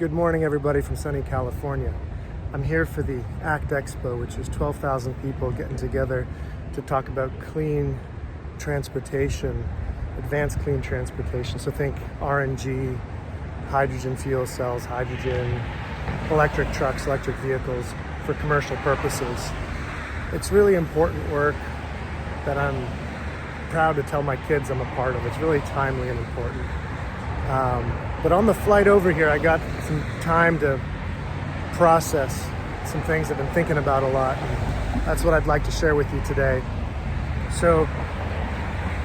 Good morning, everybody from sunny California. I'm here for the ACT Expo, which is 12,000 people getting together to talk about clean transportation, advanced clean transportation. So think RNG, hydrogen fuel cells, hydrogen, electric trucks, electric vehicles for commercial purposes. It's really important work that I'm proud to tell my kids I'm a part of. It's really timely and important. But on the flight over here, I got some time to process some things I've been thinking about a lot, and that's what I'd like to share with you today. So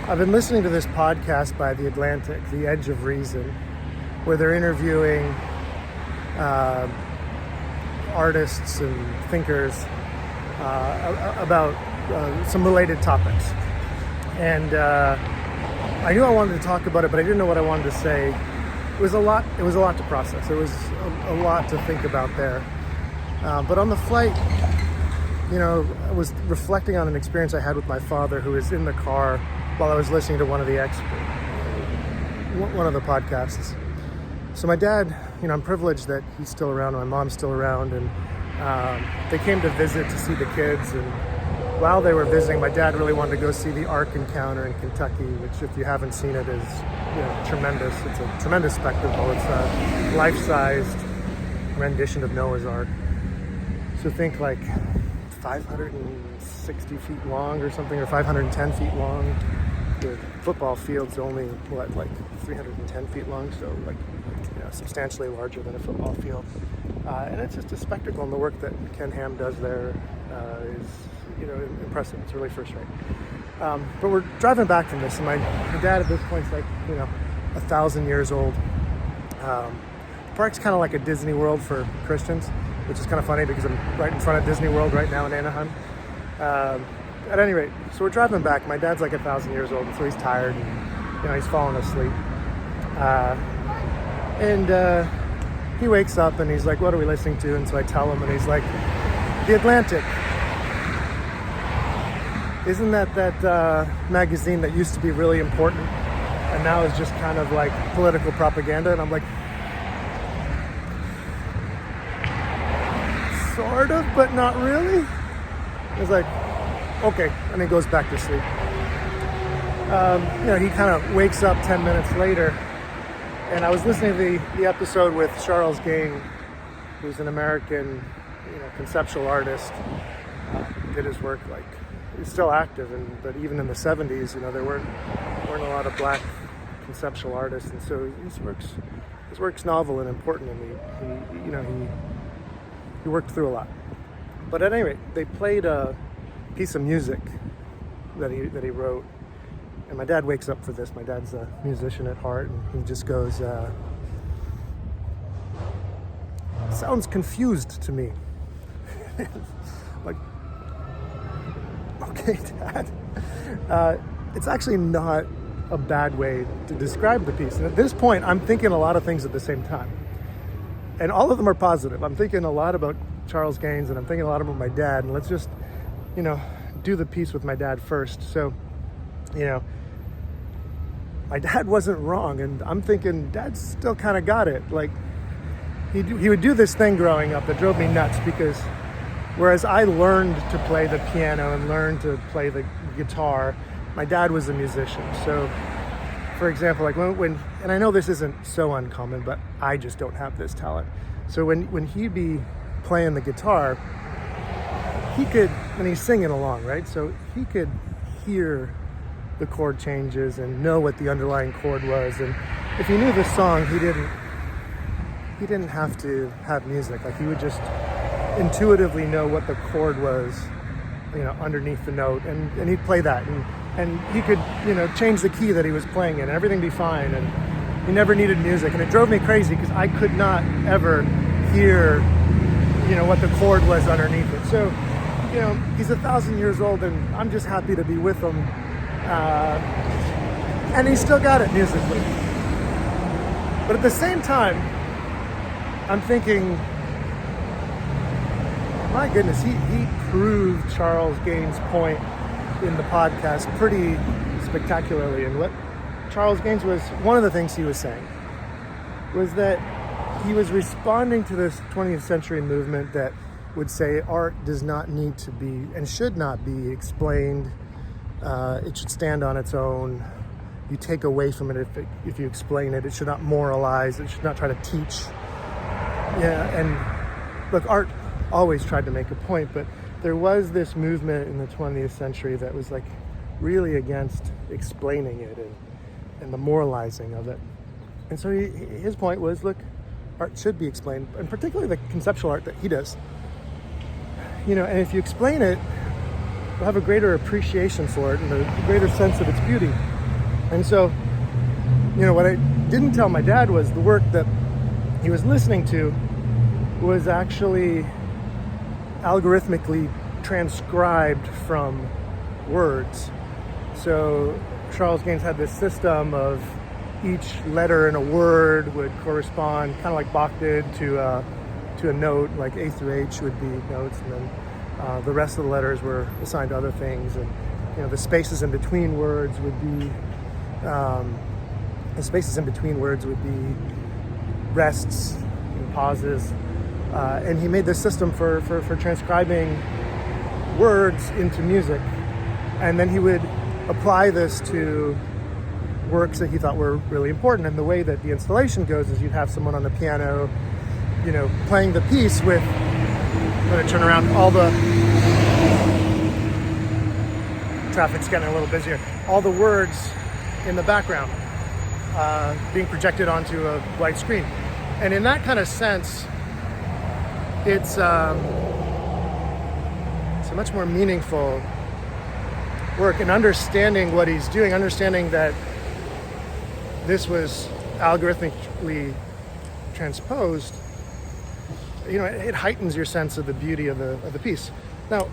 I've been listening to this podcast by The Atlantic, The Edge of Reason, where they're interviewing artists and thinkers about some related topics. And I knew I wanted to talk about it, but I didn't know what I wanted to say. It was a lot to process. It was a lot to think about there. But on the flight, I was reflecting on an experience I had with my father, who was in the car while I was listening to one of the podcasts. So my dad, I'm privileged that he's still around, and my mom's still around, and they came to visit to see the kids. And while they were visiting, my dad really wanted to go see the Ark Encounter in Kentucky, which, if you haven't seen it, is tremendous. It's a tremendous spectacle. It's a life-sized rendition of Noah's Ark. So think like 560 feet long or something, or 510 feet long. The football field's only, 310 feet long, so substantially larger than a football field. And it's just a spectacle, and the work that Ken Ham does there is impressive. It's really first rate. But we're driving back from this, and my dad at this point is 1,000 years old. The park's kind of like a Disney World for Christians, which is kind of funny because I'm right in front of Disney World right now in Anaheim. At any rate, so we're driving back. My dad's 1,000 years old, and so he's tired, and he's falling asleep. And he wakes up and he's like, "What are we listening to?" And so I tell him, and he's like, "The Atlantic. Isn't that magazine that used to be really important and now is just kind of like political propaganda?" And I'm like, "Sort of, but not really." He's like, "Okay," and he goes back to sleep. He kind of wakes up 10 minutes later, and I was listening to the episode with Charles Gain, who's an American, conceptual artist. Did his work he's still active, but even in the 70s, there weren't a lot of black conceptual artists, and so his work's novel and important, and he worked through a lot. But at any rate, they played a piece of music that he wrote, and my dad wakes up for this. My dad's a musician at heart, and he just goes, "Sounds confused to me." Like, okay, Dad. It's actually not a bad way to describe the piece. And at this point, I'm thinking a lot of things at the same time. And all of them are positive. I'm thinking a lot about Charles Gaines, and I'm thinking a lot about my dad. And let's just, do the piece with my dad first. So, my dad wasn't wrong. And I'm thinking, Dad's still kind of got it. He would do this thing growing up that drove me nuts, because whereas I learned to play the piano and learned to play the guitar, my dad was a musician. So, for example, when and I know this isn't so uncommon, but I just don't have this talent. So when he'd be playing the guitar, he could, and he's singing along, right? So he could hear the chord changes and know what the underlying chord was. And if he knew the song, he didn't have to have music. He would just intuitively know what the chord was, underneath the note, and he'd play that, and he could, change the key that he was playing in, and everything be fine, and he never needed music. And it drove me crazy because I could not ever hear, what the chord was underneath it. So, he's 1,000 years old, and I'm just happy to be with him, and he's still got it musically. But at the same time, I'm thinking, my goodness, he proved Charles Gaines' point in the podcast pretty spectacularly. And what Charles Gaines was, one of the things he was saying was that he was responding to this 20th century movement that would say art does not need to be and should not be explained. It should stand on its own. You take away from it if you explain it. It should not moralize. It should not try to teach. Yeah, and look, art always tried to make a point, but there was this movement in the 20th century that was like really against explaining it and the moralizing of it. And so his point was, look, art should be explained, and particularly the conceptual art that he does. And if you explain it, you'll have a greater appreciation for it and a greater sense of its beauty. And so, what I didn't tell my dad was the work that he was listening to was actually algorithmically transcribed from words. So Charles Gaines had this system of each letter in a word would correspond, kind of like Bach did, to a note, like A through H would be notes, and then the rest of the letters were assigned to other things, and the spaces in between words would be rests, pauses, and he made this system for transcribing words into music, and then he would apply this to works that he thought were really important. And the way that the installation goes is you'd have someone on the piano, playing the piece with, I'm going to turn around, all the traffic's getting a little busier, all the words in the background being projected onto a white screen. And in that kind of sense, it's a much more meaningful work, and understanding what he's doing, understanding that this was algorithmically transposed, it heightens your sense of the beauty of the piece. Now,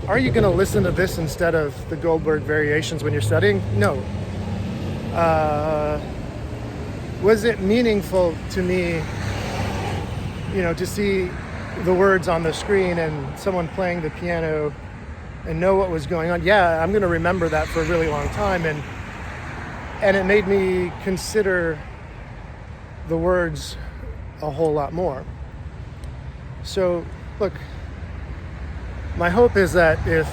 are you going to listen to this instead of the Goldberg variations when you're studying? No. Was it meaningful to me, to see the words on the screen and someone playing the piano and know what was going on? Yeah, I'm going to remember that for a really long time, and it made me consider the words a whole lot more. So, look, my hope is that if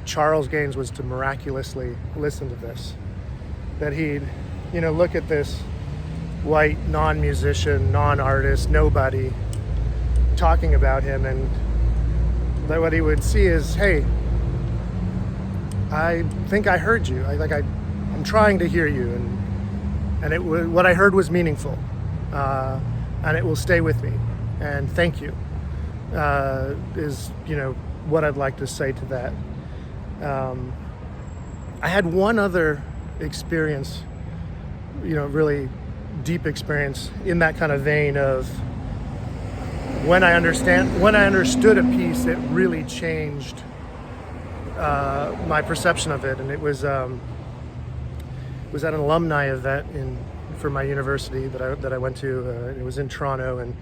Charles Gaines was to miraculously listen to this, that he'd, look at this white, non-musician, non-artist, nobody talking about him, and that what he would see is, hey, I think I heard you. I'm trying to hear you, and what I heard was meaningful, and it will stay with me. And thank you is what I'd like to say to that. I had one other experience, really deep experience in that kind of vein of when I understood a piece, it really changed my perception of it. And it was at an alumni event for my university that I went to. It was in Toronto, and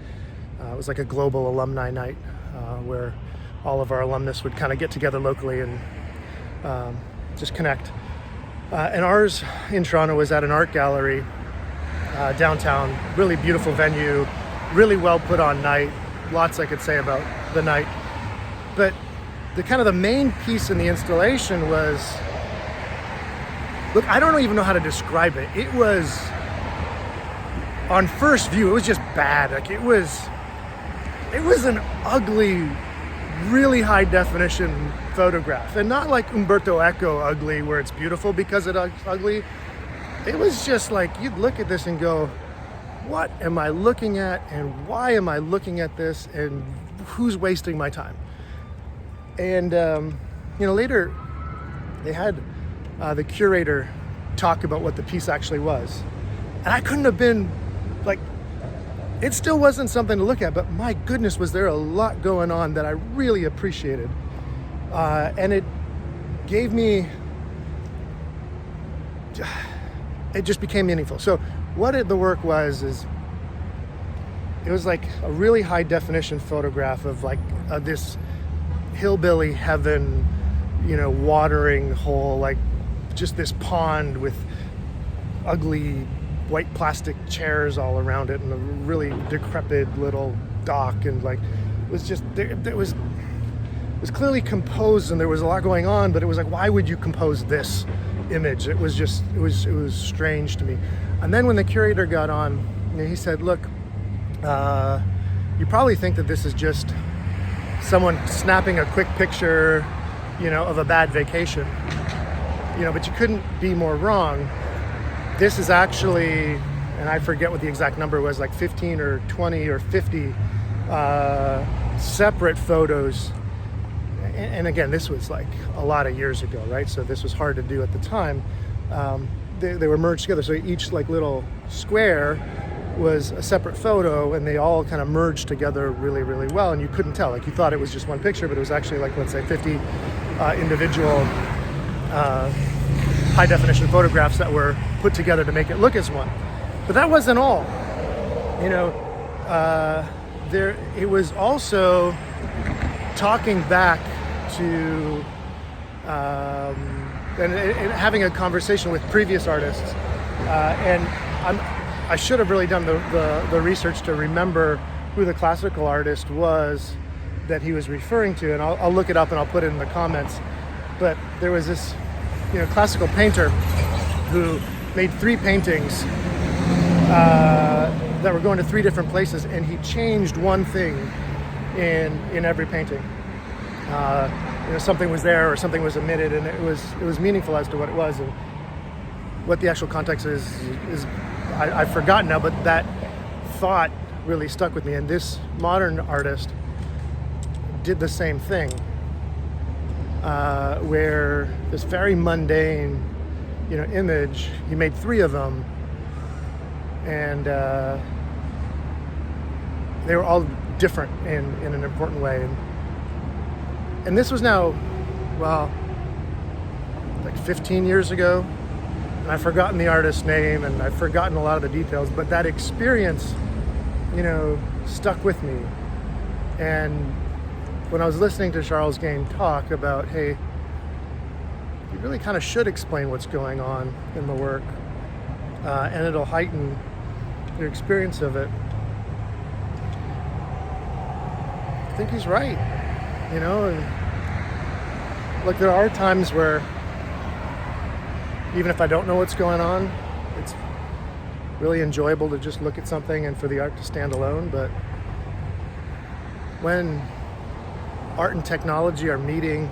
it was like a global alumni night where all of our alumnus would kind of get together locally and just connect. And ours in Toronto was at an art gallery downtown, really beautiful venue, really well put on night. Lots I could say about the night. But the main piece in the installation was, look, I don't even know how to describe it. It was, on first view, it was just bad. Like it was an ugly, really high definition photograph, and not like Umberto Eco ugly where it's beautiful because it's ugly. It was just like, you'd look at this and go, what am I looking at, and why am I looking at this, and who's wasting my time? And later they had the curator talk about what the piece actually was, and I couldn't have been like, it still wasn't something to look at, but my goodness, was there a lot going on that I really appreciated. And it gave me, it just became meaningful. So what the work was, is it was like a really high definition photograph of like this hillbilly heaven, watering hole, like just this pond with ugly white plastic chairs all around it and a really decrepit little dock, and like it was just it was clearly composed and there was a lot going on, but it was like, why would you compose this image? It was strange to me. And then when the curator got on, he said, look, you probably think that this is just someone snapping a quick picture, of a bad vacation, but you couldn't be more wrong. This is actually, and I forget what the exact number was, like 15 or 20 or 50 separate photos. And again, this was like a lot of years ago, right? So this was hard to do at the time. They were merged together. So each like little square was a separate photo, and they all kind of merged together really, really well. And you couldn't tell. Like you thought it was just one picture, but it was actually like, let's say 50 individual high definition photographs that were put together to make it look as one. But that wasn't all. It was also talking back to and having a conversation with previous artists, and I should have really done the research to remember who the classical artist was that he was referring to, and I'll look it up and I'll put it in the comments. But there was this classical painter who made 3 paintings that were going to 3 different places, and he changed one thing in every painting. Something was there or something was omitted, and it was meaningful as to what it was. And what the actual context is I've forgotten now, but that thought really stuck with me. And this modern artist did the same thing, where this very mundane image, he made 3 of them, and they were all different in an important way. And this was now, well, like 15 years ago, and I've forgotten the artist's name and I've forgotten a lot of the details, but that experience, stuck with me. And when I was listening to Charles Gane talk about, hey, you really kind of should explain what's going on in the work, and it'll heighten your experience of it, I think he's right. And look, there are times where even if I don't know what's going on, it's really enjoyable to just look at something and for the art to stand alone. But when art and technology are meeting,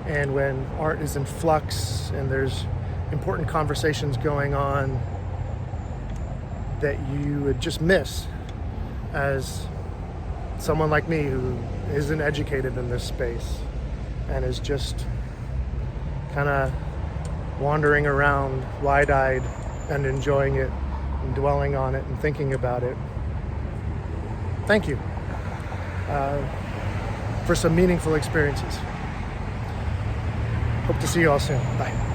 and when art is in flux and there's important conversations going on that you would just miss as someone like me who isn't educated in this space and is just kind of wandering around wide-eyed and enjoying it and dwelling on it and thinking about it. Thank you for some meaningful experiences. Hope to see you all soon. Bye.